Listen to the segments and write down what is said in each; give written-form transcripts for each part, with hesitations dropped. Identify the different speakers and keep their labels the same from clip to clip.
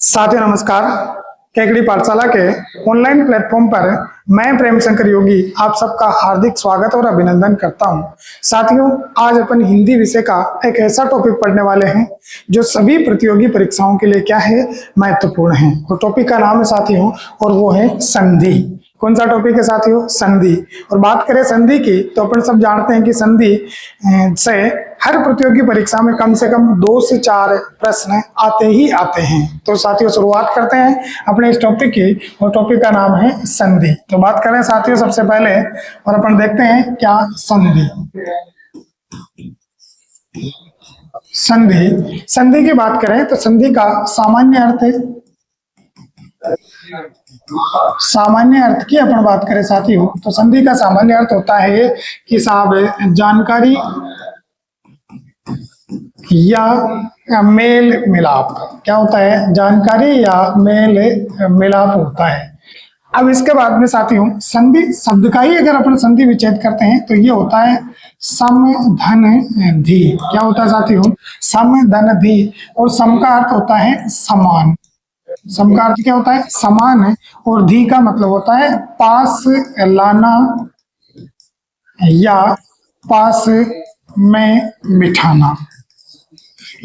Speaker 1: साथियों नमस्कार। केकड़ी पाठशाला के ऑनलाइन प्लेटफॉर्म पर मैं प्रेम शंकर योगी आप सबका हार्दिक स्वागत और अभिनंदन करता हूं। साथियों, आज अपन हिंदी विषय का एक ऐसा टॉपिक पढ़ने वाले हैं जो सभी प्रतियोगी परीक्षाओं के लिए क्या है, महत्वपूर्ण है। और टॉपिक का नाम है साथियों, और वो है संधि। कौन सा टॉपिक है साथियों? संधि। और बात करें संधि की तो अपन सब जानते हैं कि संधि से हर प्रतियोगी परीक्षा में कम से कम 2 से 4 प्रश्न आते ही आते हैं। तो साथियों शुरुआत करते हैं अपने इस टॉपिक की, और टॉपिक का नाम है संधि। तो बात करें साथियों सबसे पहले, और अपन देखते हैं क्या संधि। संधि संधि की बात करें तो संधि का सामान्य अर्थ है, सामान्य अर्थ की अपन बात करें साथियों तो संधि का सामान्य अर्थ होता है कि साहब जानकारी या मेल मिलाप। क्या होता है? जानकारी या मेल मिलाप होता है। अब इसके बाद में साथियों संधि शब्द का ही अगर अपन संधि विच्छेद करते हैं तो ये होता है सम धन धी। क्या होता है साथियों? सम धन धी। और सम का अर्थ होता है समान। सम का अर्थ क्या होता है? समान है। और धी का मतलब होता है पास लाना या पास में बिठाना।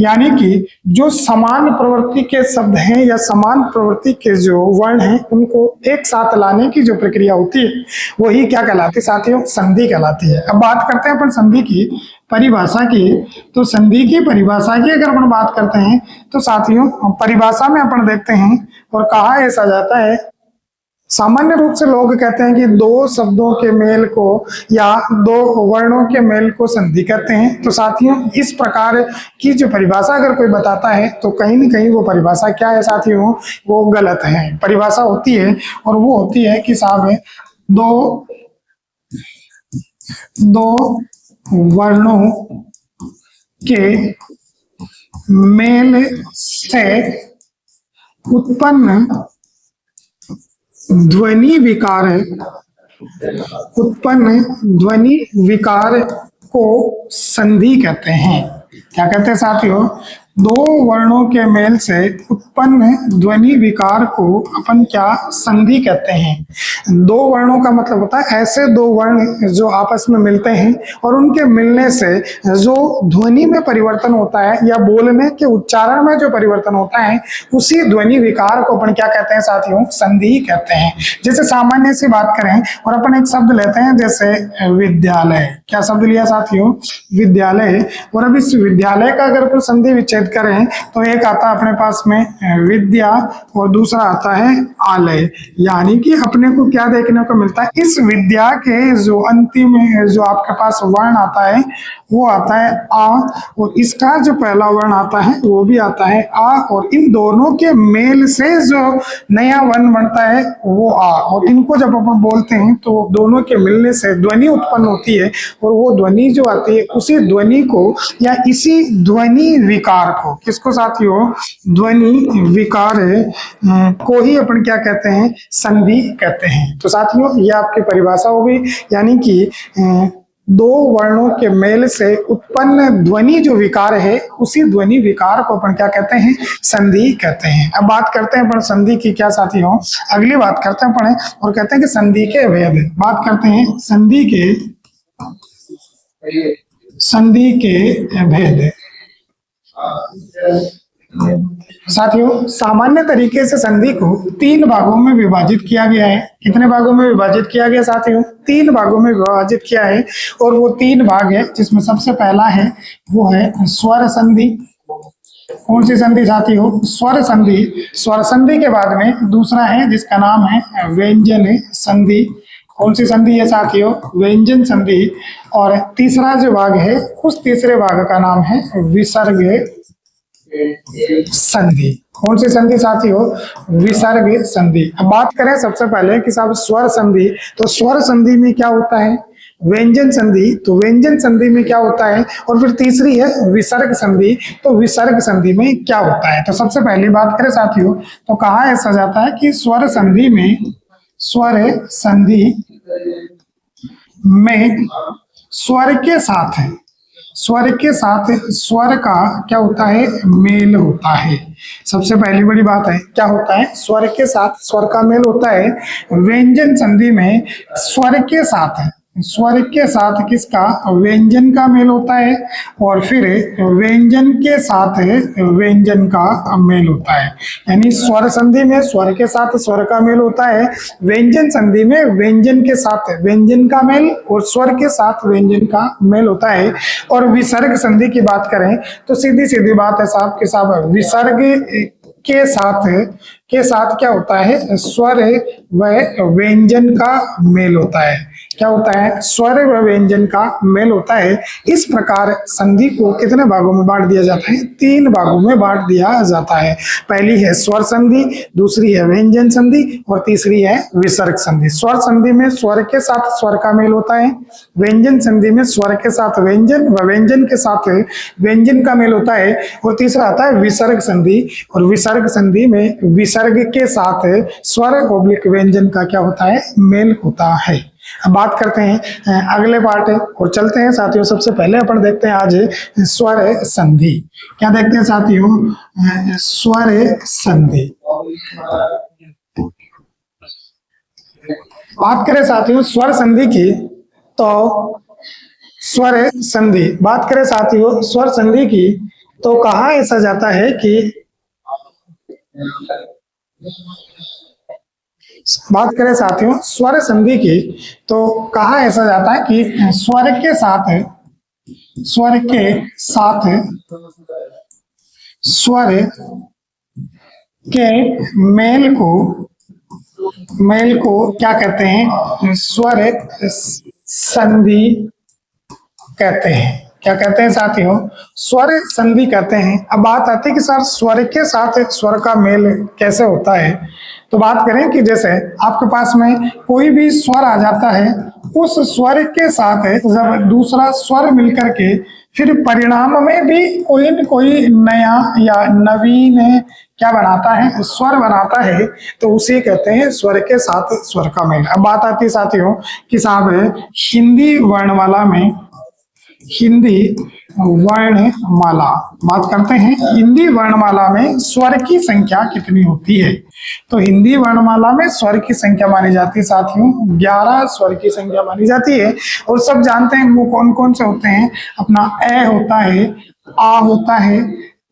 Speaker 1: यानी कि जो समान प्रवृत्ति के शब्द हैं या समान प्रवृत्ति के जो वर्ण हैं उनको एक साथ लाने की जो प्रक्रिया होती है वही क्या कहलाती है साथियों? संधि कहलाती है। अब बात करते हैं अपन संधि की परिभाषा की। तो संधि की परिभाषा की अगर अपन बात करते हैं तो साथियों परिभाषा में अपन देखते हैं और कहा ऐसा जाता है, सामान्य रूप से लोग कहते हैं कि 2 शब्दों के मेल को या 2 वर्णों के मेल को संधि कहते हैं। तो साथियों इस प्रकार की जो परिभाषा अगर कोई बताता है तो कहीं न कहीं वो परिभाषा क्या है साथियों? वो गलत है। परिभाषा होती है और वो होती है कि साहब 2 वर्णों के मेल से उत्पन्न ध्वनि विकार को संधि कहते हैं। क्या कहते हैं साथियों? 2 वर्णों के मेल से उत्पन्न ध्वनि विकार को अपन क्या? संधि कहते हैं। 2 वर्णों का मतलब होता है ऐसे 2 वर्ण जो आपस में मिलते हैं और उनके मिलने से जो ध्वनि में परिवर्तन होता है या बोलने के उच्चारण में जो परिवर्तन होता है उसी ध्वनि विकार को अपन क्या कहते हैं साथियों? संधि कहते हैं। जैसे सामान्य सी बात करें और अपन एक शब्द लेते हैं जैसे विद्यालय। क्या शब्द लिया साथियों? विद्यालय। और अब इस विद्यालय का अगर अपन संधि विच्छेद करें तो एक आता है अपने पास में विद्या और दूसरा आता है आलय। यानी कि अपने को क्या देखने को मिलता है? इस विद्या के जो अंतिम जो आपके पास वर्ण आता है वो आता है आ, और इसका जो पहला वर्ण आता है वो भी आता है आ, और इन दोनों के मेल से जो नया वर्ण बनता है वो आ। और इनको जब अपन बोलते हैं तो दोनों के मिलने से ध्वनि उत्पन्न होती है, और वो ध्वनि जो आती है उसी ध्वनि को या इसी ध्वनि विकार को, किसको साथियों? ध्वनि विकार को ही अपन क्या कहते हैं? संधि कहते हैं। तो साथियों ये आपकी परिभाषा हो गई। यानी कि 2 वर्णों के मेल से उत्पन्न ध्वनि जो विकार है उसी ध्वनि विकार को अपन क्या कहते हैं? संधि कहते हैं। अब बात करते हैं अपन संधि की क्या साथियों? अगली बात करते हैं अपन और कहते हैं कि संधि के भेद। बात करते हैं संधि के भेद। साथियों सामान्य तरीके से संधि को 3 भागों में विभाजित किया गया है। कितने भागों में विभाजित किया गया साथियों? 3 भागों में विभाजित किया है। और वो 3 भाग है जिसमें सबसे पहला है वो है स्वर संधि। कौन सी संधि साथियों? स्वर संधि। स्वर संधि के बाद में दूसरा है जिसका नाम है व्यंजन संधि। कौन सी संधि है साथियों? व्यंजन संधि। और तीसरा जो भाग है उस तीसरे भाग का नाम है विसर्ग संधि। कौन सी संधि साथियों? विसर्ग संधि। अब बात करें सबसे पहले कि साहब स्वर संधि, तो स्वर संधि में क्या होता है? व्यंजन संधि। तो व्यंजन संधि में क्या होता है? और फिर तीसरी है विसर्ग संधि। तो विसर्ग संधि में क्या होता है? तो सबसे पहली बात करें साथियों तो कहा ऐसा जाता है कि स्वर संधि में स्वर के साथ है स्वर के साथ स्वर का क्या होता है, मेल होता है। सबसे पहली बड़ी बात है, क्या होता है, स्वर के साथ स्वर का मेल होता है। व्यंजन संधि में स्वर के साथ, स्वर के साथ किसका, व्यंजन का मेल होता है, और फिर व्यंजन के साथ व्यंजन का मेल होता है। यानी स्वर संधि में स्वर के साथ स्वर का मेल होता है, व्यंजन संधि में व्यंजन के साथ व्यंजन का मेल और स्वर के साथ व्यंजन का मेल होता है। और विसर्ग संधि की बात करें तो सीधी सीधी बात है साहब के साहब, विसर्ग के साथ क्या होता है, स्वर व व्यंजन का मेल होता है। क्या होता है, स्वर व व्यंजन का मेल होता है। इस प्रकार संधि को कितने भागों में बांट दिया जाता है, 3 भागों में बांट दिया जाता है। पहली है स्वर संधि, दूसरी है व्यंजन संधि और तीसरी है विसर्ग संधि। स्वर संधि में स्वर के साथ स्वर का मेल होता है, व्यंजन संधि में स्वर के साथ व्यंजन व व्यंजन के साथ व्यंजन का मेल होता है, और तीसरा आता है विसर्ग संधि, और विसर्ग संधि में विसर्ग के साथ स्वर ओब्लिक व्यंजन का क्या होता है, मेल होता है। अब बात करते हैं अगले पार्ट और चलते हैं साथियों। सबसे पहले अपन देखते हैं आज स्वर संधि। क्या देखते हैं साथियों, स्वर संधि। बात करें साथियों स्वर संधि की तो स्वर संधि, बात करें साथियों स्वर संधि की तो कहा ऐसा जाता है कि, बात करें साथियों स्वर संधि की तो कहा ऐसा जाता है कि स्वर के साथ स्वर के मेल को क्या कहते हैं, स्वर संधि कहते हैं। क्या कहते हैं साथियों, स्वर संधि कहते हैं। अब बात आती है कि सर स्वर के साथ स्वर का मेल कैसे होता है। तो बात करें कि जैसे आपके पास में कोई भी स्वर आ जाता है, उस स्वर के साथ जब दूसरा स्वर मिलकर के फिर परिणाम में भी कोई न कोई नया या नवीन क्या बनाता है, स्वर बनाता है, तो उसे कहते हैं स्वर के साथ स्वर का मेल। अब बात आती है साथियों कि साहब हिंदी वर्णमाला में, हिंदी वर्णमाला बात करते हैं, हिंदी वर्णमाला में स्वर की संख्या कितनी होती है। तो हिंदी वर्णमाला में स्वर की संख्या मानी जाती है साथियों 11 स्वर की संख्या मानी जाती है। और सब जानते हैं वो कौन कौन से होते हैं, अपना ए होता है, आ होता है,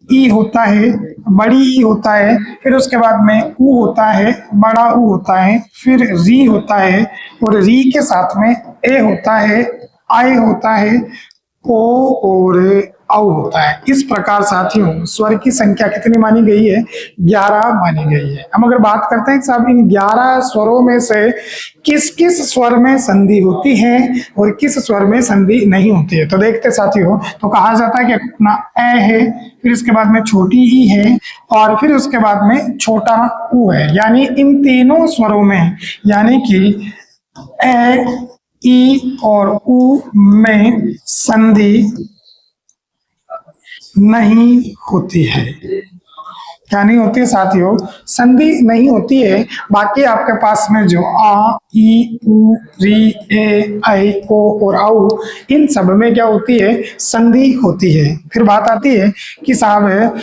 Speaker 1: ई होता है, बड़ी ई होता है, फिर उसके बाद में ऊ होता है, बड़ा ऊ होता है, फिर री होता है, और री के साथ में ए होता है, आई होता है, ओ और औ होता है। इस प्रकार साथियों स्वर की संख्या कितनी मानी गई है, 11 मानी गई है। हम अगर बात करते हैं साहब इन 11 स्वरों में से किस किस स्वर में संधि होती है और किस स्वर में संधि नहीं होती है, तो देखते साथियों। तो कहा जाता है कि अपना ए है, फिर इसके बाद में छोटी ई है, और फिर उसके बाद में छोटा ऊ है। यानी इन तीनों स्वरों में, यानी कि ए, ई और ऊ में संधि नहीं होती है। क्या नहीं होती है साथियों, संधि नहीं होती है। बाकी आपके पास में जो आ, ई, उ, री, ए, आई, ओ और औ, इन सब में क्या होती है, संधि होती है। फिर बात आती है कि साहब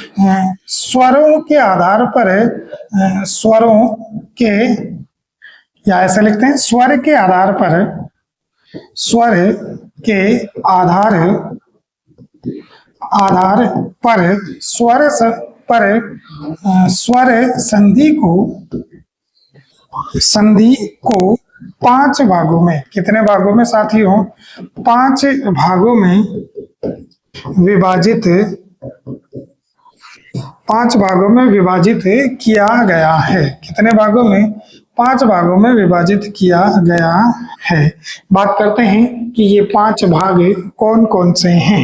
Speaker 1: स्वरों के आधार पर, स्वरों के, या ऐसे लिखते हैं स्वर के आधार पर, स्वर के आधार पर स्वर संधि को 5 भागों में, कितने भागों में साथियों, 5 भागों में विभाजित, 5 भागों में विभाजित किया गया है। कितने भागों में, 5 भागों में विभाजित किया गया है। बात करते हैं कि ये 5 भाग कौन कौन से हैं,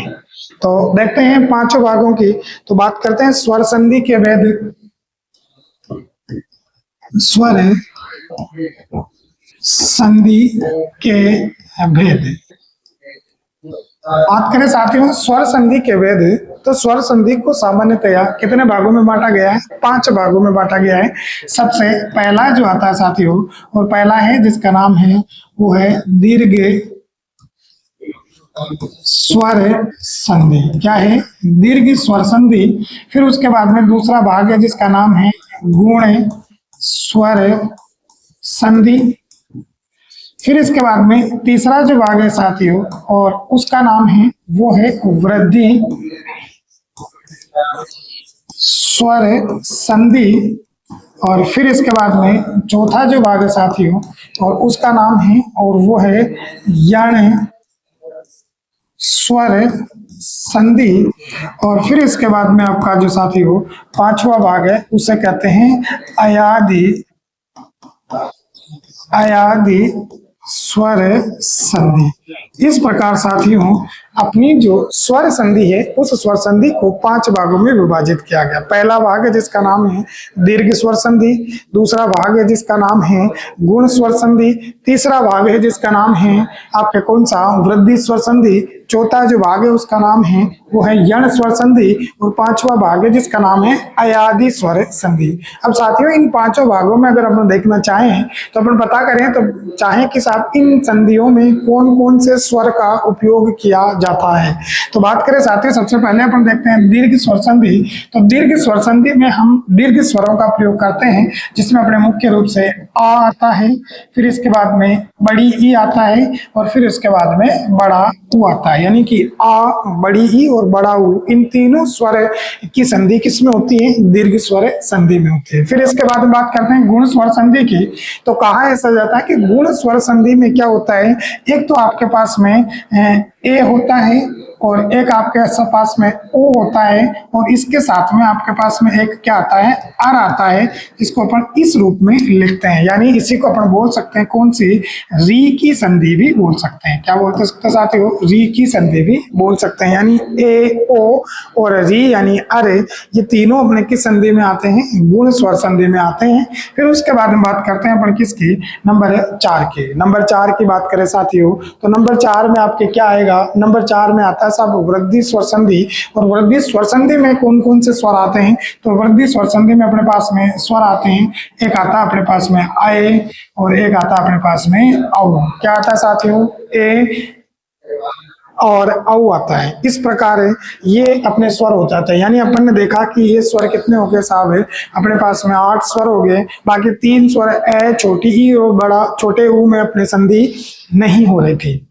Speaker 1: तो देखते हैं 5 भागों की। तो बात करते हैं स्वर संधि के भेद, स्वर संधि के भेद। बात करें साथियों स्वर संधि के भेद, तो स्वर संधि को सामान्यतया कितने भागों में बांटा गया है, 5 भागों में बांटा गया है। सबसे पहला जो आता है साथियों, और पहला है जिसका नाम है वो है दीर्घ स्वर संधि क्या है? दीर्घ स्वर संधि। फिर उसके बाद में दूसरा भाग है जिसका नाम है गुण स्वर संधि। फिर इसके बाद में तीसरा जो भाग है साथियों, और उसका नाम है वो है वृद्धि स्वर संधि। और फिर इसके बाद में चौथा जो भाग है साथियों, और उसका नाम है और वो है यण स्वर संधि। और फिर इसके बाद में आपका जो साथियों पांचवा भाग है उसे कहते हैं अयादि अयादि स्वर संधि। इस प्रकार साथियों अपनी जो स्वर संधि है उस स्वर संधि को 5 भागों में विभाजित किया गया। पहला भाग है जिसका नाम है दीर्घ स्वर संधि, दूसरा भाग है जिसका नाम है गुण स्वर संधि, तीसरा भाग है जिसका नाम है आपके कौन सा वृद्धि स्वर संधि, चौथा जो भाग है उसका नाम है वो है यण स्वर संधि, और पांचवा भाग है जिसका नाम है अयादि स्वर संधि। अब साथियों इन पांचों भागों में अगर अपन देखना चाहें तो अपन पता करें तो चाहें कि साहब इन संधियों में कौन कौन से स्वर का उपयोग किया जाता है। तो बात करें साथियों सबसे पहले अपन देखते हैं दीर्घ स्वर संधि। तो दीर्घ स्वर संधि में हम दीर्घ स्वरों का प्रयोग करते हैं जिसमें अपने मुख्य रूप से आ आता है, फिर इसके बाद में बड़ी ई आता है, और फिर इसके बाद में बड़ा ऊ आता है। यानी कि आ, बड़ी ई और बड़ा ऊ इन तीनों स्वर की संधि किसमें होती है? दीर्घ स्वर संधि में होती है। फिर इसके बाद में बात करते हैं गुण स्वर संधि की। तो कहा ऐसा जाता है कि गुण स्वर संधि में क्या होता है, एक तो आपके पास में ए होता है और एक आपके पास में ओ होता है, और इसके साथ में आपके पास में एक क्या आता है? अर आता है, जिसको अपन इस रूप में लिखते हैं। यानी इसी को अपन बोल सकते हैं कौन सी? री की संधि भी बोल सकते हैं। क्या बोलते सकते साथियों? री की संधि भी बोल सकते हैं। यानी ए ओ और री यानी अरे ये तीनों अपने किस संधि में आते हैं? गुण स्वर संधि में आते हैं। फिर उसके बाद में बात करते हैं अपन किसकी? नंबर 4 की। नंबर 4 की बात करें साथियों तो नंबर 4 में आपके क्या आएगा? नंबर 4 में आता है सब वृद्धि स्वर संधि। और वृद्धि स्वर संधि में कौन कौन से स्वर आते हैं? तो वृद्धि स्वर संधि में अपने पास में स्वर आते हैं, एक आता है अपने पास में आए और एक आता है अपने पास में औ। क्या आता है साथियों? ए और औ आता है। इस प्रकार ये अपने स्वर हो जाते हैं। यानी अपन ने देखा कि ये स्वर कितने हो गए साहब है? अपने पास में 8 स्वर हो गए, बाकी 3 स्वर ए, छोटी ई और बड़ा छोटे ऊ में अपने संधि नहीं हो रही थी।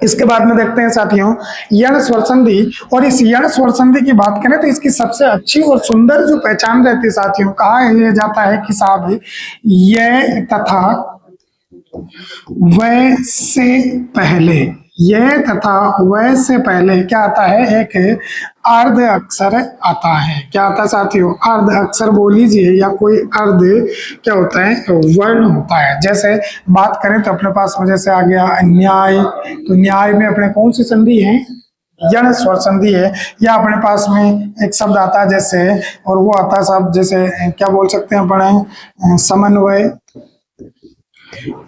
Speaker 1: इसके बाद में देखते हैं साथियों यण स्वर संधि। और इस यण स्वर संधि की बात करें तो इसकी सबसे अच्छी और सुंदर जो पहचान रहती है साथियों, कहा यह जाता है कि साहब ये तथा वह से पहले, यह तथा वह से पहले क्या आता है? एक अर्ध अक्षर आता है। क्या आता है साथियों? अर्ध अक्षर बोल लीजिए या कोई अर्ध क्या होता है? वर्ण होता है। जैसे बात करें तो अपने पास में जैसे आ गया न्याय, तो न्याय में अपने कौन सी संधि है? यण स्वर संधि है। या अपने पास में एक शब्द आता है जैसे, और वो आता है साहब जैसे क्या बोल सकते हैं अपने? समन्वय।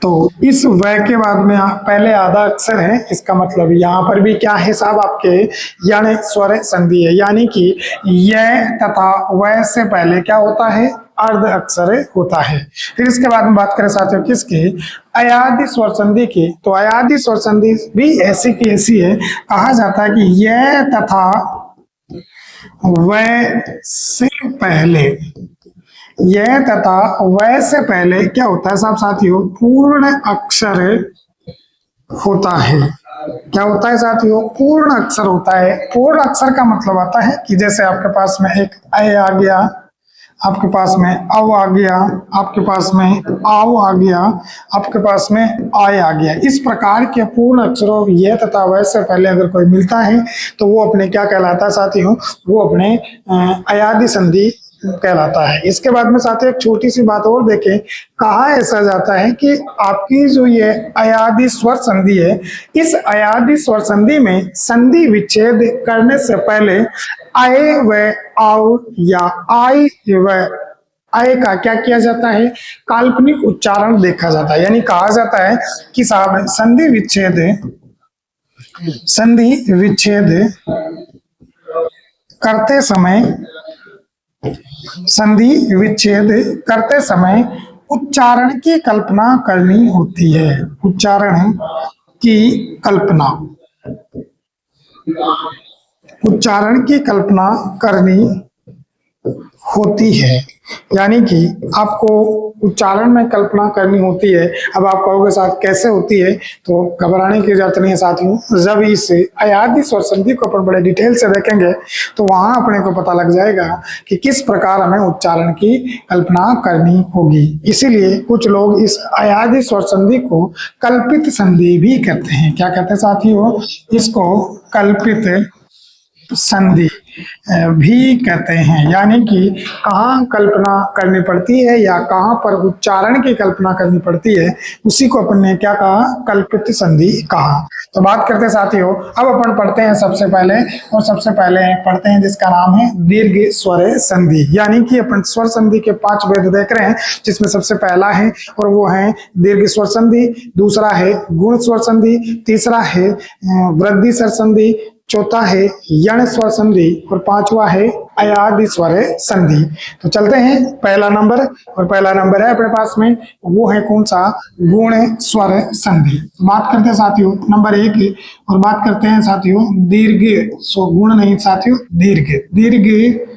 Speaker 1: तो इस वय के बाद में पहले आधा अक्षर है, इसका मतलब यहाँ पर भी क्या है साहब? आपके यण स्वर संधि है। यानी कि यह तथा वह से पहले क्या होता है? अर्ध अक्षर होता है। फिर इसके बाद में बात करें साथियों किसकी? अयादि स्वर संधि की। तो अयादि स्वर संधि भी ऐसी की ऐसी है। कहा जाता है कि यह तथा वह से पहले, यह तथा वह से पहले क्या होता है साहब साथियों? पूर्ण अक्षर होता है। क्या होता है साथियों? पूर्ण अक्षर होता है। पूर्ण अक्षर का मतलब आता है कि जैसे आपके पास में एक ए आ गया, आपके पास में अव आ गया, आपके पास में आओ आ गया, आपके पास में आय आ गया। इस प्रकार के पूर्ण अक्षरों यह तथा वह से पहले अगर कोई मिलता है तो वो अपने क्या कहलाता है साथियों? वो अपने अयादि संधि कहलाता है। इसके बाद में साथ एक छोटी सी बात और देखें, कहा ऐसा जाता है कि आपकी जो ये अयादि स्वर संधि है, इस अयादि स्वर संधि में संधि विच्छेद करने से पहले आए व आओ या आई व आय का क्या किया जाता है? काल्पनिक उच्चारण देखा जाता है। यानी कहा जाता है कि साहब संधि विच्छेद करते समय, संधि विच्छेद करते समय उच्चारण की कल्पना करनी होती है। उच्चारण की कल्पना। उच्चारण की कल्पना करनी होती है, यानी कि आपको उच्चारण में कल्पना करनी होती है। अब आप कहोगे साथ कैसे होती है, तो घबराने की जरूरत नहीं है साथियों। जब इस अयादी स्वर संधि को अपन बड़े डिटेल से देखेंगे तो वहां अपने को पता लग जाएगा कि किस प्रकार हमें उच्चारण की कल्पना करनी होगी। इसीलिए कुछ लोग इस अयादी स्वर संधि को कल्पित संधि भी कहते हैं। क्या कहते हैं साथियों? इसको कल्पित संधि भी कहते हैं, यानी कि कहाँ कल्पना करनी पड़ती है या कहाँ पर उच्चारण की कल्पना करनी पड़ती है, उसी को अपन ने क्या कहा? कल्पित संधि कहा। तो बात करते हैं साथियों, अब अपन पढ़ते हैं सबसे पहले, और सबसे पहले पढ़ते हैं जिसका नाम है दीर्घ स्वर संधि। यानी कि अपन स्वर संधि के 5 भेद देख रहे हैं, जिसमें सबसे पहला है और वो है दीर्घ स्वर संधि, दूसरा है गुण स्वर संधि, तीसरा है वृद्धि स्वर संधि, चौथा है यण स्वर संधि और पांचवा है अयादी स्वर संधि। तो चलते हैं पहला नंबर, और पहला नंबर है अपने पास में, वो है कौन सा? गुण स्वर संधि। बात करते हैं साथियों नंबर 1 और बात करते हैं साथियों दीर्घ, गुण नहीं साथियों, दीर्घ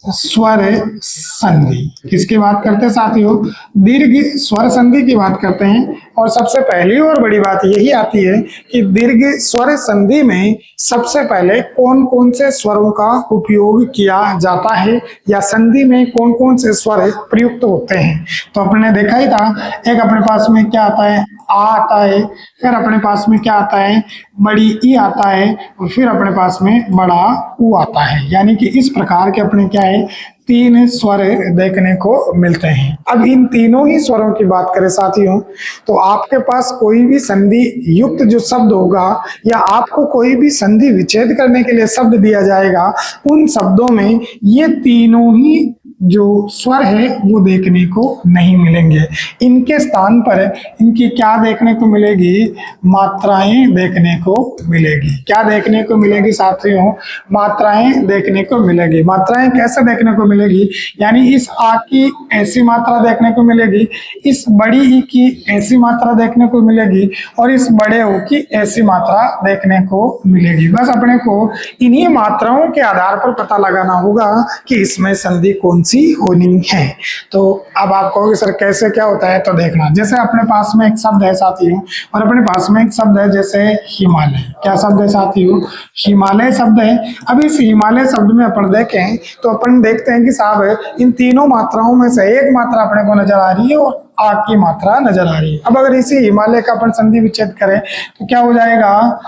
Speaker 1: स्वर संधि। किसकी बात करते हैं साथियों? दीर्घ स्वर संधि की बात करते हैं। और सबसे पहली और बड़ी बात यही आती है कि दीर्घ स्वर संधि में सबसे पहले कौन कौन से स्वरों का उपयोग किया जाता है, या संधि में कौन कौन से स्वर प्रयुक्त होते हैं। तो अपने देखा ही था, एक अपने पास में क्या आता है? आ आता है, फिर अपने पास में क्या आता है? बड़ी ई आता है, और फिर अपने पास में बड़ा ऊ आता है। यानी कि इस प्रकार के अपने क्या है? 3 स्वर देखने को मिलते हैं। अब इन तीनों ही स्वरों की बात करें साथियों, तो आपके पास कोई भी संधि युक्त जो शब्द होगा, या आपको कोई भी संधि विच्छेद करने के लिए शब्द दिया जाएगा, उन शब्दों में ये तीनों ही जो स्वर है वो देखने को नहीं मिलेंगे। इनके स्थान पर इनकी क्या देखने को मिलेगी? मात्राएं देखने को मिलेगी। क्या देखने को मिलेगी साथियों? मात्राएं देखने को मिलेगी। मात्राएं कैसे देखने को मिलेगी? यानी इस आ की ऐसी मात्रा देखने को मिलेगी, इस बड़ी ई की ऐसी मात्रा देखने को मिलेगी, और इस बड़े ओ की ऐसी मात्रा देखने को मिलेगी। बस अपने को इन्हीं मात्राओं के आधार पर पता लगाना होगा कि इसमें संधि कौन सी होनी है। तो अब आप कहोगे सर कैसे क्या होता है, तो देखना। जैसे अपने पास में एक शब्द है साथियों, और अपने पास में एक शब्द है जैसे हिमालय। क्या शब्द है साथियों? हिमालय शब्द है। अब इस हिमालय शब्द में अपन देखें तो अपन देखते हैं कि साहब इन तीनों मात्राओं में से एक मात्रा अपने को नजर आ रही है और आ की मात्रा नजर आ रही है। अब अगर इसी हिमालय का अपन संधि विच्छेद करें तो क्या हो जाएगा?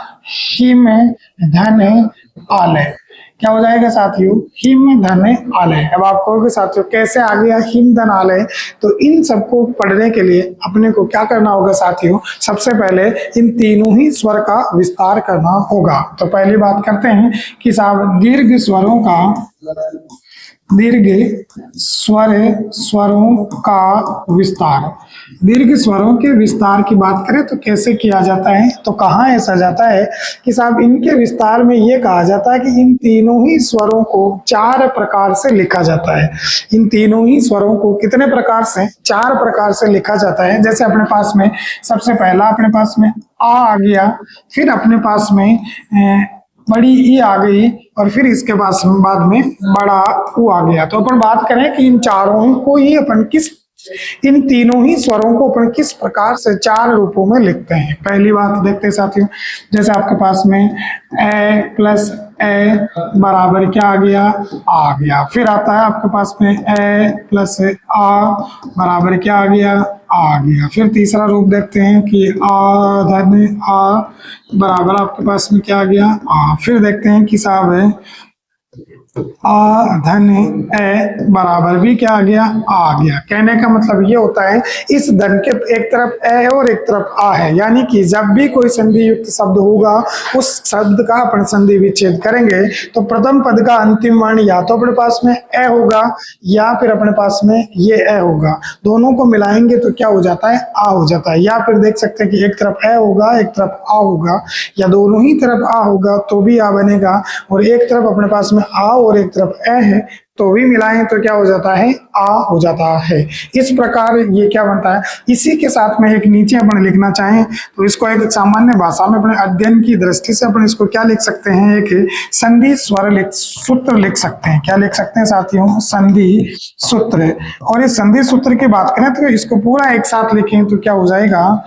Speaker 1: हिम धन आलय। क्या हो जाएगा साथियों? हिम धन आलय। अब आप कहोगे साथियों कैसे आ गया हिम धन आलय? तो इन सबको पढ़ने के लिए अपने को क्या करना होगा साथियों? सबसे पहले इन तीनों ही स्वर का विस्तार करना होगा। तो पहली बात करते हैं कि साहब दीर्घ स्वरों का विस्तार। दीर्घ स्वरों के विस्तार की बात करें तो कैसे किया जाता है, तो कहाँ ऐसा जाता है कि साहब इनके विस्तार में ये कहा जाता है कि इन तीनों ही स्वरों को 4 प्रकार से लिखा जाता है। इन तीनों ही स्वरों को कितने प्रकार से? 4 प्रकार से लिखा जाता है। जैसे अपने पास में सबसे पहला अपने पास में आ गया, फिर अपने पास में बड़ी ई आ गई, और फिर इसके पास बाद में बड़ा ऊ आ गया। तो अपन बात करें कि इन चारों को ही अपन इन तीनों ही स्वरों को अपन किस प्रकार से 4 रूपों में लिखते हैं। पहली बात देखते हैं साथियों, जैसे आपके पास में ए प्लस ए बराबर क्या आ गया? आ गया। फिर आता है आपके पास में ए प्लस आ बराबर क्या आ गया? आ गया। फिर तीसरा रूप देखते हैं कि आ धन आ बराबर आपके पास में क्या आ गया? आ। फिर देखते हैं कि साहब है आ धन ए बराबर भी क्या आ गया? आ गया। कहने का मतलब ये होता है इस धन के एक तरफ ए है और एक तरफ आ है, यानी कि जब भी कोई संधि युक्त शब्द होगा उस शब्द का अपन संधि विच्छेद करेंगे तो प्रथम पद का अंतिम वर्ण या तो अपने पास में ए होगा या फिर अपने पास में ये ए होगा। दोनों को मिलाएंगे तो क्या हो जाता है? आ हो जाता है। या फिर देख सकते हैं कि एक तरफ ए होगा एक तरफ आ होगा, या दोनों ही तरफ आ होगा तो भी आ बनेगा, और एक तरफ अपने पास में आ और एक तरफ ए है तो भी मिलाएं तो क्या हो जाता है, आ हो जाता है। इस प्रकार ये क्या बनता है। इसी के साथ में एक नीचे अपन लिखना चाहें तो इसको एक सामान्य भाषा में अपने अध्ययन की दृष्टि से अपन इसको क्या लिख सकते हैं, एक संधि स्वर सूत्र लिख सकते हैं। क्या लिख सकते हैं साथियों, संधि सूत्र। और इस संधि सूत्र की बात करें तो इसको पूरा एक साथ लिखें तो क्या हो जाएगा,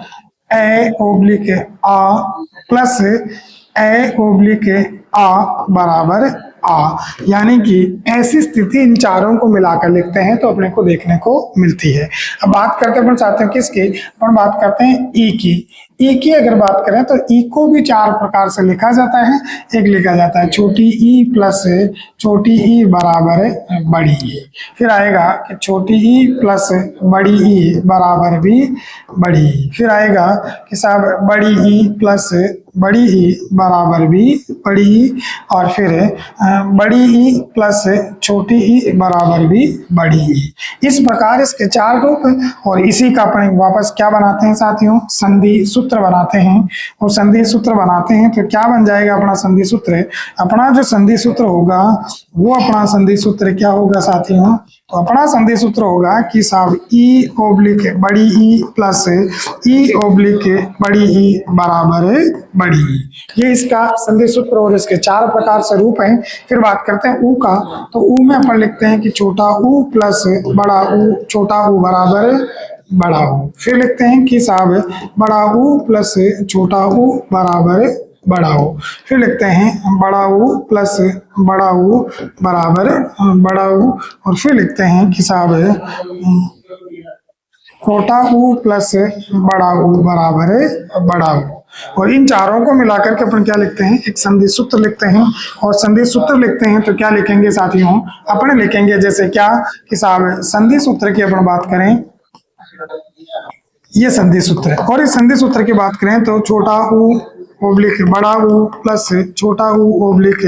Speaker 1: ए ओब्लिक आ प्लस ए ओब्लिक आ बराबर आ। यानी कि ऐसी स्थिति इन चारों को मिलाकर लिखते हैं तो अपने को देखने को मिलती है। अब बात करते हैं अपन चाहते हैं किसकी, अपन बात करते हैं ई की। ई की अगर बात करें तो ई को भी चार प्रकार से लिखा जाता है। एक लिखा जाता है छोटी ई प्लस छोटी ई बराबर बड़ी ई। फिर आएगा कि छोटी ई प्लस बड़ी ई बराबर भी बड़ी ई। फिर आएगा कि साहब बड़ी ई प्लस बड़ी ई बराबर भी बड़ी ई। और फिर बड़ी ई प्लस छोटी ई बराबर भी बड़ी ई। इस प्रकार इसके चार रूप और इसी का अपन वापस क्या बनाते हैं साथियों, संधि सूत्र बनाते हैं। और संधि सूत्र बनाते हैं तो क्या बन जाएगा अपना संधि सूत्र। अपना जो संधि सूत्र होगा वो अपना संधि सूत्र क्या होगा साथियों, तो अपना संधि सूत्र होगा कि साहब ई ओब्लिक बड़ी ई प्लस ई ओब्लिक बड़ी ई बराबर बड़ी ई। ये इसका संधि सूत्र और इसके चार प्रकार से रूप हैं। फिर बात करते हैं ऊ का, तो ऊ में अपन लिखते हैं कि छोटा ऊ प्लस बड़ा ऊ, छोटा ऊ बराबर बड़ा ऊ। फिर लिखते हैं कि साहब बड़ा ऊ प्लस छोटा ऊ बराबर बड़ा ऊ। फिर लिखते हैं बड़ा ऊ प्लस बड़ा ऊ बराबर बड़ा ऊ। और फिर लिखते हैं कि साहब छोटा ऊ प्लस बड़ा ऊ बराबर बड़ा ऊ। और इन चारों को मिलाकर के अपन क्या लिखते हैं, एक संधि सूत्र लिखते हैं। और संधि सूत्र लिखते हैं तो क्या लिखेंगे साथियों, अपन लिखेंगे जैसे क्या कि साहब संधि सूत्र की अपन बात करें, ये संधि सूत्र है। और इस संधि सूत्र की बात करें तो छोटा ऊ ओब्लिक बड़ा ऊ प्लस छोटा ऊ ओब्लिक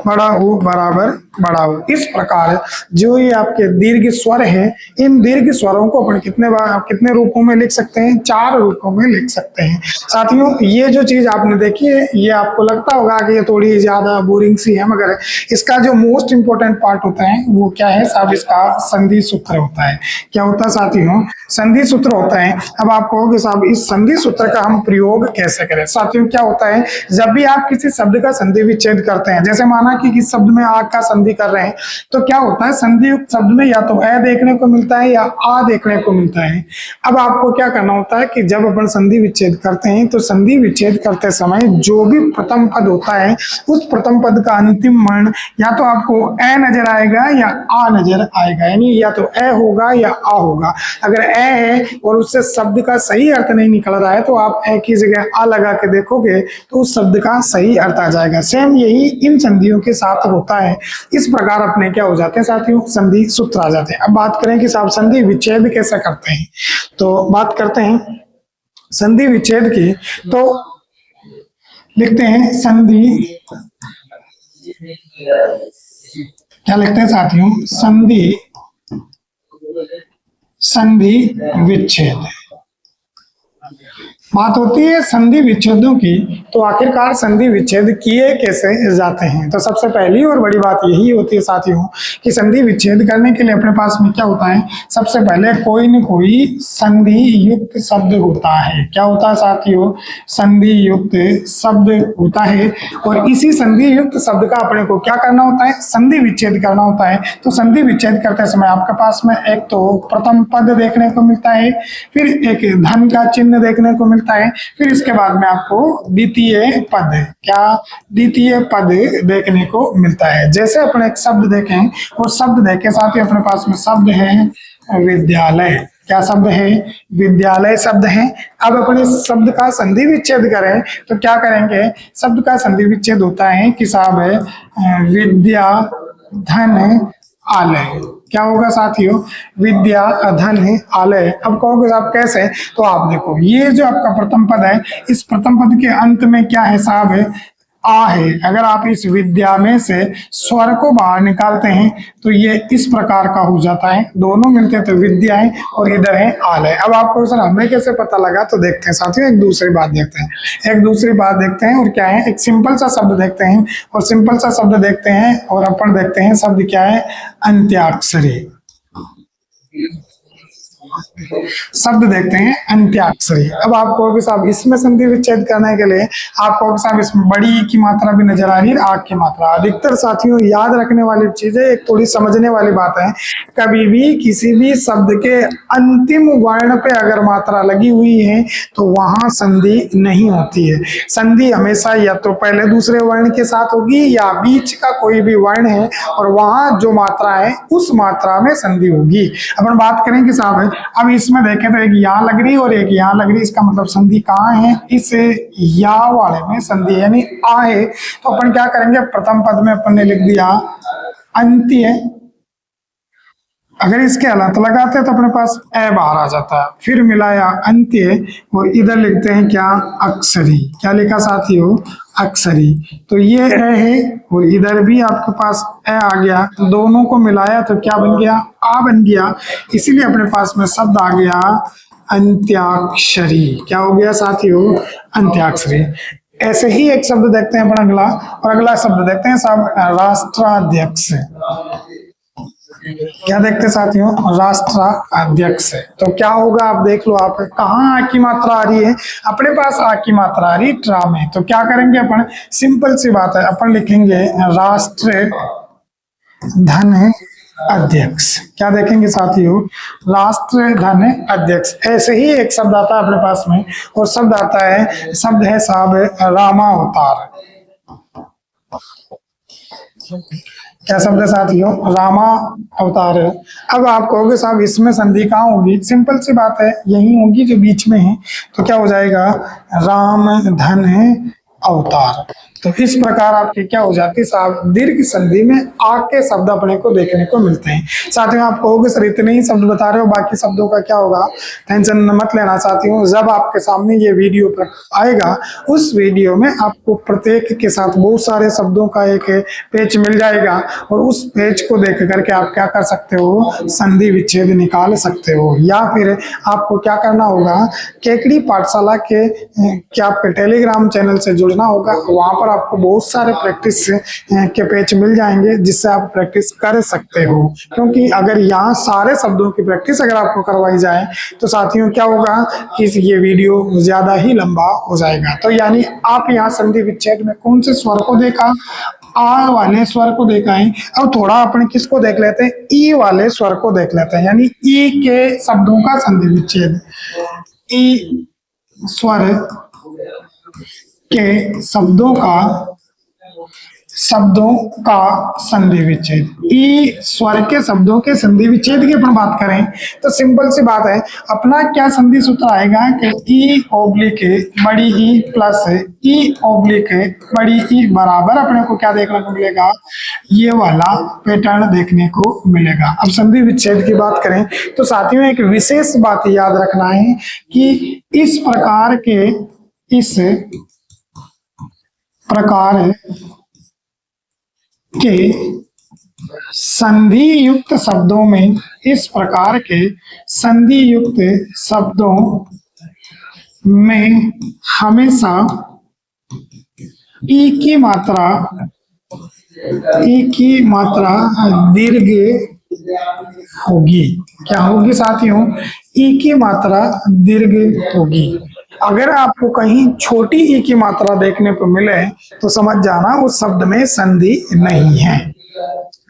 Speaker 1: बड़ा ऊ बराबर बड़ा ऊ। इस प्रकार जो ये आपके दीर्घ स्वर है, इन दीर्घ स्वरों को अपन कितने रूपों में लिख सकते हैं, चार रूपों में लिख सकते हैं। साथियों ये जो चीज आपने देखी है ये आपको लगता होगा कि ये थोड़ी ज्यादा बोरिंग सी है, मगर इसका जो मोस्ट इंपोर्टेंट पार्ट होता है वो क्या है साहब, इसका संधि सूत्र होता है। क्या होता है साथियों, संधि सूत्र होता है। अब आप कहोगे साहब इस संधि सूत्र का हम प्रयोग कैसे करें। साथियों क्या होता है, जब भी आप किसी शब्द का संधि विच्छेद करते हैं, जैसे माना कि किस शब्द में आ का संधि कर रहे हैं, तो क्या होता है संधि युक्त शब्द में या तो ए देखने को मिलता है या आ देखने को मिलता है। अब आपको क्या करना होता है कि जब अपन संधि विच्छेद करते हैं तो संधि विच्छेद करते समय जो भी प्रथम पद होता है उस प्रथम पद का अंतिम वर्ण या तो आपको ए नजर आएगा या आ नजर आएगा, यानी या तो ए होगा या आ होगा। अगर ए है और उससे शब्द का सही अर्थ नहीं निकल रहा है तो आप ए की जगह आ लगा के देखोगे तो उस शब्द का सही अर्थ आ जाएगा। सेम यही इन संधियों के साथ होता है। इस प्रकार अपने क्या हो जाते हैं साथियों, संधि सूत्र आ जाते हैं। अब बात करें कि साहब संधि विच्छेद कैसे करते हैं, तो बात करते हैं संधि विच्छेद की। तो लिखते हैं संधि, क्या लिखते हैं साथियों, संधि विच्छेद। बात होती है संधि विच्छेदों की, तो आखिरकार संधि विच्छेद किए कैसे जाते हैं। तो सबसे पहली और बड़ी बात यही होती है साथियों कि संधि विच्छेद करने के लिए अपने पास में क्या होता है, सबसे पहले कोई न कोई संधि युक्त शब्द होता है। क्या होता है साथियों, संधि युक्त शब्द होता है। और इसी संधि युक्त शब्द का अपने को क्या करना होता है, संधि विच्छेद करना होता है। तो संधि विच्छेद करते समय आपके पास में एक तो प्रथम पद देखने को मिलता है, फिर एक धन का चिन्ह देखने को मिलता है, फिर इसके बाद में आपको द्वितीय पद, क्या द्वितीय पद देखने को मिलता है। जैसे अपन एक शब्द देखें और शब्द देखे साथ ही अपने पास में शब्द है विद्यालय। क्या शब्द है, विद्यालय शब्द है। अब अपन इस शब्द का संधि विच्छेद करें तो क्या करेंगे, शब्द का संधि विच्छेद होता है कि साहब है विद्या धन आलय। क्या होगा साथियों, विद्या धन आलय। अब कहोगे साहब कैसे, तो आप देखो ये जो आपका प्रथम पद है, इस प्रथम पद के अंत में क्या है साहब है आ है। अगर आप इस विद्या में से स्वर को बाहर निकालते हैं तो ये इस प्रकार का हो जाता है, दोनों मिलते हैं तो विद्या है और इधर है आल है। अब आपको सर हमें कैसे पता लगा, तो देखते हैं साथियों, एक दूसरी बात देखते हैं, एक दूसरी बात देखते हैं। और क्या है, एक सिंपल सा शब्द देखते हैं, और सिंपल सा शब्द देखते हैं और अपन देखते हैं शब्द क्या है, अंत्याक्षरी। शब्द देखते हैं अंत्याक्षरी। अब आपको साहब इसमें संधि विच्छेद करने के लिए आपको साहब इसमें बड़ी ई की मात्रा भी नजर आ रही है, आग की मात्रा। अधिकतर साथियों याद रखने वाली चीज है, एक थोड़ी समझने वाली बात है, कभी भी किसी भी शब्द के अंतिम वर्ण पे अगर मात्रा लगी हुई है तो वहां संधि नहीं होती है। संधि हमेशा या तो पहले दूसरे वर्ण के साथ होगी या बीच का कोई भी वर्ण है और वहां जो मात्रा है उस मात्रा में संधि होगी। अपन बात करें कि साहब अब इसमें देखें तो एक यहाँ लग रही और एक यहाँ लग रही, इसका मतलब संधि कहाँ है, इस या वाले में संधि यानी आ है। तो अपन क्या करेंगे, प्रथम पद में अपन ने लिख दिया अंत्य, अगर इसके हलंत लगाते तो अपने पास ए बाहर आ जाता है, फिर मिलाया अंत्य और इधर लिखते हैं क्या, अक्षरी। क्या लिखा साथियों, अक्षरी। तो ये ए है और इधर भी आपके पास ए आ गया, दोनों को मिलाया तो क्या बन गया, आ बन गया। इसीलिए अपने पास में शब्द आ गया अंत्याक्षरी। क्या हो गया साथियों, अंत्याक्षरी। ऐसे ही एक शब्द देखते हैं अपन अगला, और अगला शब्द देखते हैं साहब राष्ट्राध्यक्ष। क्या देखते साथियों, राष्ट्राध्यक्ष। तो क्या होगा, आप देख लो, आप कहाँ आ की मात्रा आ रही है, अपने पास आ की मात्रा आ रही ट्रा में। तो क्या करेंगे अपन, सिंपल सी बात है, अपन लिखेंगे राष्ट्र धन अध्यक्ष। क्या देखेंगे साथियों, राष्ट्र धन अध्यक्ष। ऐसे ही एक शब्द आता है अपने पास में, और शब्द आता है, शब्द है साहब रामावतार। क्या शब्द है साथियों, रामा अवतार। अब आप कहोगे साहब इसमें संधि कहाँ होगी, सिंपल सी बात है, यही होगी जो बीच में है। तो क्या हो जाएगा, राम धन अवतार। तो इस प्रकार आपकी क्या हो जाती है साहब, दीर्घ संधि में आ के शब्द अपने को देखने को मिलते हैं। साथियों आप कहोगे सर इतने ही शब्द बता रहे हो, बाकी शब्दों का क्या होगा, टेंशन मत लेना साथियों। जब आपके सामने ये वीडियो पर आएगा, उस वीडियो में आपको प्रत्येक के साथ बहुत सारे शब्दों का एक पेज मिल जाएगा, और उस पेज को देख करके आप क्या कर सकते हो, संधि विच्छेद निकाल सकते हो। या फिर आपको क्या करना होगा, केकड़ी पाठशाला के क्या आपके टेलीग्राम चैनल से जुड़ना होगा, वहां पर आपको बहुत सारे प्रैक्टिस के पेज मिल जाएंगे जिससे आप प्रैक्टिस कर सकते हो। क्योंकि अगर यहाँ सारे शब्दों की प्रैक्टिस अगर आपको करवाई जाए तो साथियों क्या होगा कि ये वीडियो ज्यादा ही लंबा हो जाएगा। तो यानी आप यहाँ संधि विच्छेद में कौन से स्वर को देखा, आ वाले स्वर को देखा है। अब थोड़ा अपन किसको देख लेते हैं, ई वाले स्वर को देख लेते हैं, यानी ई के शब्दों का संधि विच्छेद। ई स्वर के शब्दों का संधि विच्छेद। ई स्वर के शब्दों के संधि विच्छेद की अपन बात करें तो सिंपल सी बात है, अपना क्या संधि सूत्र आएगा कि ई ओब्लिक बड़ी ई प्लस ई ओब्लिक बड़ी ई बराबर अपने को क्या देखने को मिलेगा, ये वाला पैटर्न देखने को मिलेगा। अब संधि विच्छेद की बात करें तो साथियों एक विशेष बात याद रखना है कि इस प्रकार के संधि युक्त शब्दों में, इस प्रकार के संधि युक्त शब्दों में हमेशा ई की मात्रा दीर्घ होगी। क्या होगी साथियों, ई की मात्रा दीर्घ होगी। अगर आपको कहीं छोटी ई की मात्रा देखने को मिले तो समझ जाना उस शब्द में संधि नहीं है।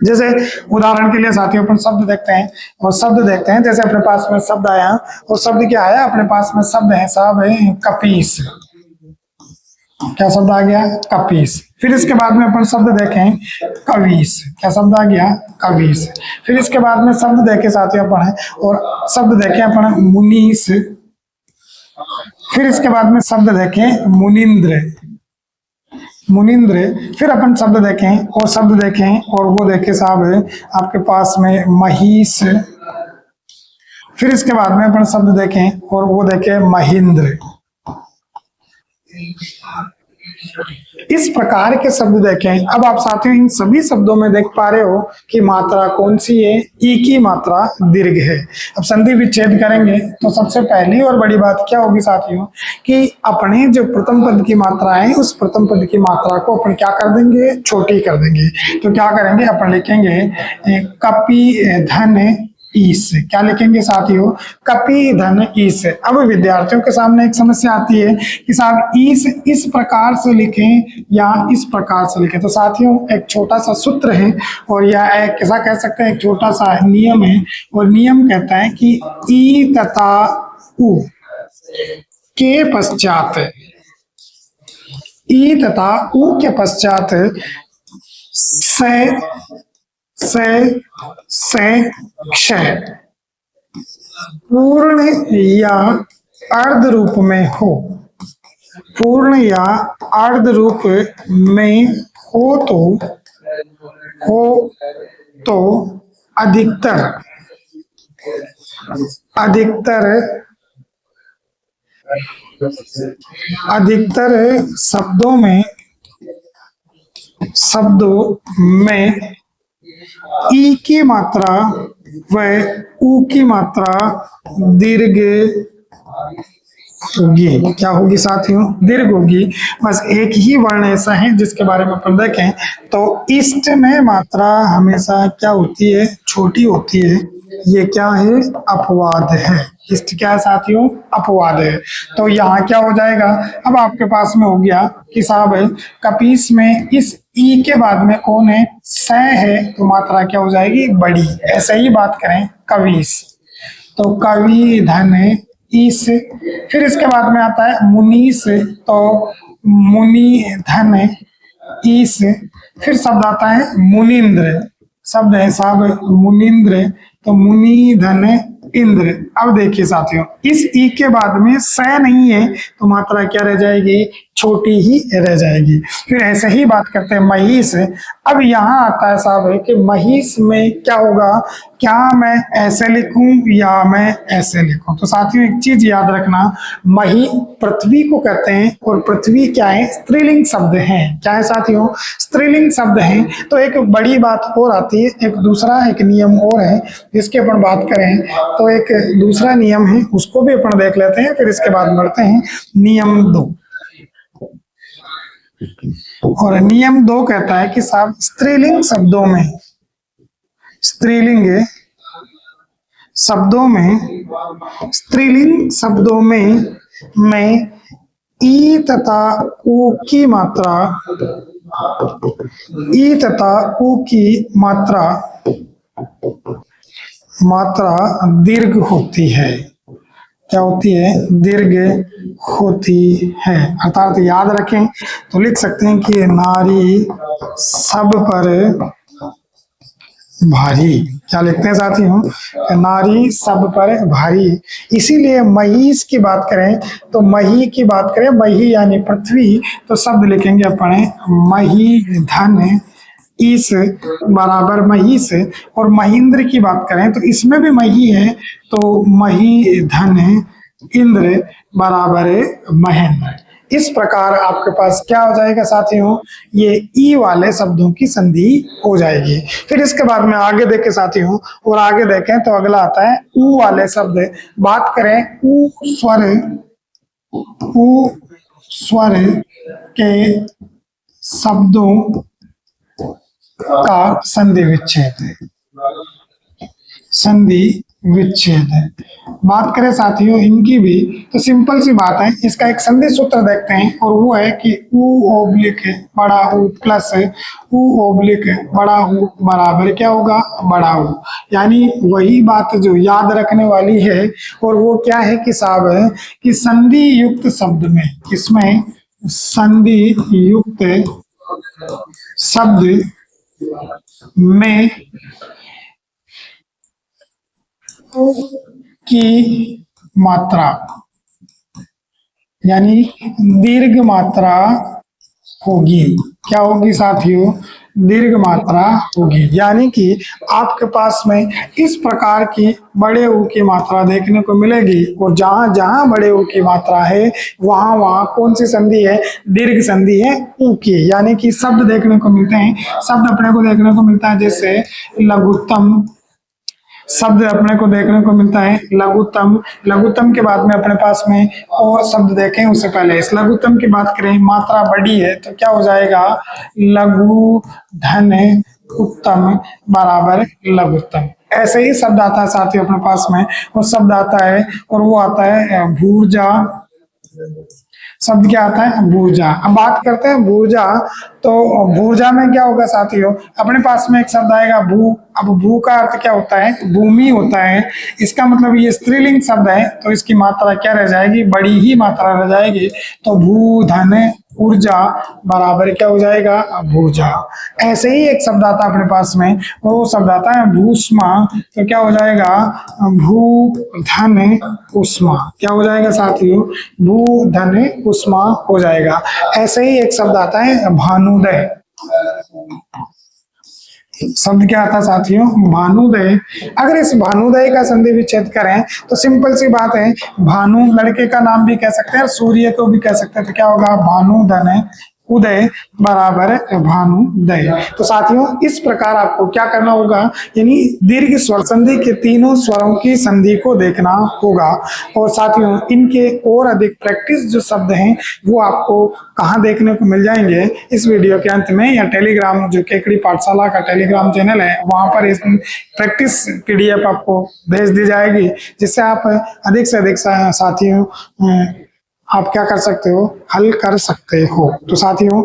Speaker 1: जैसे उदाहरण के लिए साथियों अपन शब्द देखते हैं, और शब्द देखते हैं, जैसे अपने पास में शब्द आया, और शब्द क्या आया अपने पास में, शब्द है साहब कपीस। क्या शब्द आ गया, कपीस। फिर इसके बाद में अपन शब्द देखें कवीस। क्या शब्द आ गया, कवीस। फिर इसके बाद में शब्द देखे साथियों अपन, और शब्द देखें अपन मुनीस। फिर इसके बाद में शब्द देखें मुनिंद्र। फिर अपन शब्द देखें और शब्द देखें और वो देखे साहब आपके पास में महिष। फिर इसके बाद में अपन शब्द देखें और वो देखे महेंद्र। इस प्रकार के शब्द देखें। अब आप साथियों इन सभी शब्दों में देख पा रहे हो कि मात्रा कौन सी है, ई की मात्रा दीर्घ है। अब संधि विच्छेद करेंगे तो सबसे पहली और बड़ी बात क्या होगी साथियों कि अपने जो प्रथम पद की मात्रा है उस प्रथम पद की मात्रा को अपन क्या कर देंगे, छोटी कर देंगे। तो क्या करेंगे, अपन लिखेंगे कपि धन ईस। क्या लिखेंगे साथियों, कपि धन ईस। अब विद्यार्थियों के सामने एक समस्या आती है कि साहब ईस इस प्रकार से लिखें या इस प्रकार से लिखें। तो साथियों एक छोटा सा सूत्र है और यह एक कैसा कह सकते हैं, एक छोटा सा नियम है और नियम कहता है कि ई तथा उ के पश्चात, ई तथा उ के पश्चात से क्षय पूर्ण या अर्ध रूप में हो, पूर्ण या अर्ध रूप में हो तो अधिकतर शब्दों में ई की मात्रा व उ की मात्रा दीर्घ होगी। क्या होगी साथियों, दीर्घ होगी। बस एक ही वर्ण ऐसा है जिसके बारे में अपन देखें तो इष्ट में मात्रा हमेशा क्या होती है, छोटी होती है। ये क्या है, अपवाद है। इष्ट क्या है साथियों, अपवाद है। तो यहाँ क्या हो जाएगा, अब आपके पास में हो गया कि साहब कपीस में इस ई के बाद में कौन है, स है, तो मात्रा क्या हो जाएगी, बड़ी। ऐसे ही बात करें कवीस, तो कवि धन ईस। फिर इसके बाद में आता है मुनीस, तो मुनि धन ईस। फिर शब्द आता है मुनिंद्र, शब्द है साहब मुनिंद्र, तो मुनि धन इंद्र। अब देखिए साथियों इस ई के बाद में स नहीं है तो मात्रा क्या रह जाएगी, छोटी ही रह जाएगी। फिर ऐसे ही बात करते हैं महिष। अब यहाँ आता है साहब कि महिष में क्या होगा, क्या मैं ऐसे लिखूं या मैं ऐसे लिखूं। तो साथियों एक चीज याद रखना, मही पृथ्वी को कहते हैं और पृथ्वी क्या है, स्त्रीलिंग शब्द है। क्या है साथियों, स्त्रीलिंग शब्द है। तो एक बड़ी बात और आती है, एक दूसरा एक नियम और है जिसके अपन बात करें तो एक दूसरा नियम है उसको भी अपन देख लेते हैं। फिर इसके बाद बढ़ते हैं नियम 2। और नियम 2 कहता है कि साहब स्त्रीलिंग शब्दों में ई तथा उ की मात्रा दीर्घ होती है। क्या होती है, दीर्घ होती है। अर्थात याद रखें तो लिख सकते हैं कि नारी सब पर भारी। क्या लिखते हैं साथियों, नारी सब पर भारी। इसीलिए महिष की बात करें तो मही की बात करें, मही यानी पृथ्वी, तो शब्द लिखेंगे अपने मही धन ईस बराबर महिष। और महेंद्र की बात करें तो इसमें भी मही है, तो मही धन इंद्र बराबर महेंद्र। इस प्रकार आपके पास क्या हो जाएगा साथियों, ये ई वाले शब्दों की संधि हो जाएगी। फिर इसके बाद में आगे देखें साथियों, और आगे देखें तो अगला आता है ऊ वाले शब्द। बात करें ऊ स्वर के शब्दों का संधि विच्छेद। बात करें साथियों इनकी भी तो सिंपल सी बात है, इसका एक संधि सूत्र देखते हैं और वो है कि ऊ ओब्लिक बड़ा ऊ प्लस ऊ ओब्लिक बड़ा ऊ बराबर क्या होगा, बड़ा ऊ। यानी वही बात जो याद रखने वाली है, और वो क्या है कि साहब कि संधि युक्त शब्द में, इसमें संधि युक्त शब्द में की मात्रा यानी दीर्घ मात्रा होगी। क्या होगी साथियों, दीर्घ मात्रा होगी। यानी कि आपके पास में इस प्रकार की बड़े ऊ की मात्रा देखने को मिलेगी, और जहां जहां बड़े ऊ की मात्रा है वहां वहां कौन सी संधि है, दीर्घ संधि है ऊ की। यानी कि शब्द देखने को मिलते हैं, शब्द अपने को देखने को मिलता है जैसे लघुत्तम, शब्द अपने को देखने को मिलता है लघुत्तम। लघुत्तम के बाद में अपने पास में और शब्द देखें, उससे पहले इस लघुत्तम की बात करें, मात्रा बड़ी है तो क्या हो जाएगा, लघु धन उत्तम बराबर लघुत्तम। ऐसे ही शब्द आता है साथियों अपने पास में, और शब्द आता है और वो आता है भूर्जा। शब्द क्या आता है, भूर्जा। अब बात करते हैं भूर्जा, तो भूर्जा में क्या होगा साथियों, अपने पास में एक शब्द आएगा भू। अब भू का अर्थ क्या होता है, भूमि होता है। इसका मतलब ये स्त्रीलिंग शब्द है, तो इसकी मात्रा क्या रह जाएगी, बड़ी ही मात्रा रह जाएगी। तो भू धन ऊर्जा बराबर क्या हो जाएगा, भूजा। ऐसे ही एक शब्द आता है अपने पास में, और वो शब्द आता है भूष्मा। तो क्या हो जाएगा, भू धन उष्मा। क्या हो जाएगा साथियों, भू धन उष्मा हो जाएगा। ऐसे ही एक शब्द आता है भानुदय। शब्द क्या आता है साथियों, भानुदय। अगर इस भानुदय का संधि विच्छेद करें तो सिंपल सी बात है, भानु लड़के का नाम भी कह सकते हैं, सूर्य को भी कह सकते हैं। तो क्या होगा, भानुधन उदय बराबर भानुदय। तो साथियों इस प्रकार आपको क्या करना होगा, यानी दीर्घ स्वर संधि के तीनों स्वरों की संधि को देखना होगा। और साथियों इनके और अधिक प्रैक्टिस जो शब्द हैं वो आपको कहाँ देखने को मिल जाएंगे, इस वीडियो के अंत में, या टेलीग्राम जो केकड़ी पाठशाला का टेलीग्राम चैनल है वहां पर इस प्रैक्टिस पीडीएफ आपको भेज दी जाएगी, जिससे आप अधिक से अधिक साथियों आप क्या कर सकते हो, हल कर सकते हो। तो साथियों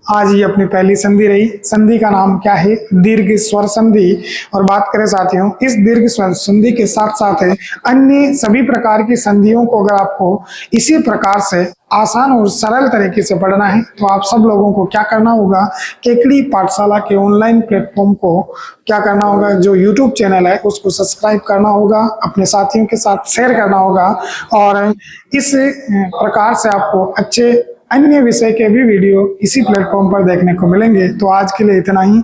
Speaker 1: आज ये अपनी पहली संधि रही। संधि का नाम क्या है, दीर्घ स्वर संधि। और बात करें साथियों इस दीर्घ स्वर संधि के साथ साथ अन्य सभी प्रकार की संधियों को अगर आपको इसी प्रकार से आसान और सरल तरीके से पढ़ना है तो आप सब लोगों को क्या करना होगा, केकड़ी पाठशाला के ऑनलाइन प्लेटफॉर्म को क्या करना होगा, जो यूट्यूब चैनल है उसको सब्सक्राइब करना होगा, अपने साथियों के साथ शेयर करना होगा। और इस प्रकार से आपको अच्छे अन्य विषय के भी वीडियो इसी प्लेटफॉर्म पर देखने को मिलेंगे। तो आज के लिए इतना ही।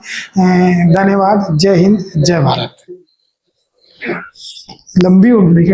Speaker 1: धन्यवाद। जय हिंद, जय भारत। लंबी उम्र के